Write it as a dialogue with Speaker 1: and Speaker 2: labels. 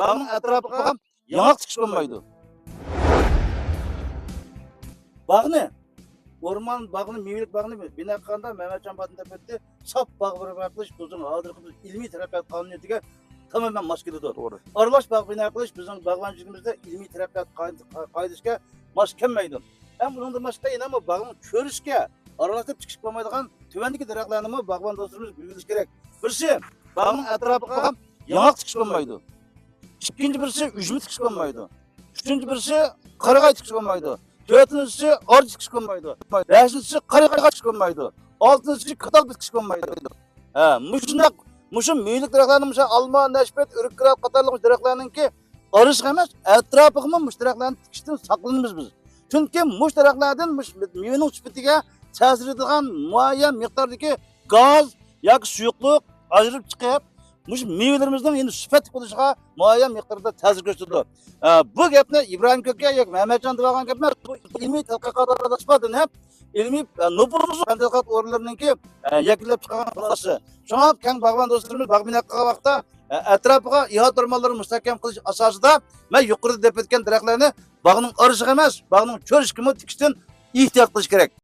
Speaker 1: Bağның ətrafına yanak çıkış olmaydı. Bağını, orman bağını, meyvelik bağını bina qilganda Mehmetcan Batın tepede sap bağ bir qilish bizning hozirgi ilmiy taraqqiyot qonuniyatiga tamamen mos keladi.
Speaker 2: To'g'ri.
Speaker 1: Aralash bağ bina qilish bizning bog'bonchiligimizda ilmiy taraqqiyot qoidasiga mos kelmaydi. Ham bundan boshqa yana bağni ko'rishga aralashib chiqish bo'lmaydigan tuvandagi daraxtlarni bog'bon do'stlarimiz bilgilish kerak. Birisi bağning atrofiga yanak çıkış olmaydı. İkinci birisi üzümü çıkış olmaydı. Üçüncü birisi qarag'ay çıkış olmaydı. Dördüncüsü arı çıkış olmaydı. Beşincisi qarag'ay çıkış olmaydı. Altıncısı kıtal çıkış olmaydı. Muşun meylik daraxtlarning muşa alma, neşpet, ürikkirat qatorliq daraxtlarninki arışıq emas, atrofiga mush daraxtlarni tikishdan saqlanamiz biz. Chunki mush daraxtlardan mevaning sifatiga ta'sir etadigan muayyan miqdordagi gaz yoki suyuqlik ajrab chiqib, mush mevalarimizning endi sifatli bo'lishiga muayyan miqdorda ta'sir ko'rsatadi. Bu gapni Ibrohim Ko'kka yoki Mehmetjon deb olgan gap emas, bu ilmiy tadqiqotlarda isbotlanib, hep ilmiy nufuzli tadqiqot o'rinlarininki yakillab chiqqan xulosasi. Shunga keng bog'bon do'stlarimiz bog' bino qilgan vaqtda atrofiga ihot o'rmonlarini mustahkam qilish asosida men yuqorida deb o'tgan daraxtlarni bog'ning arishig'i emas, bog'ning cho'rishkimi tikishdan ehtiyot qilish kerak.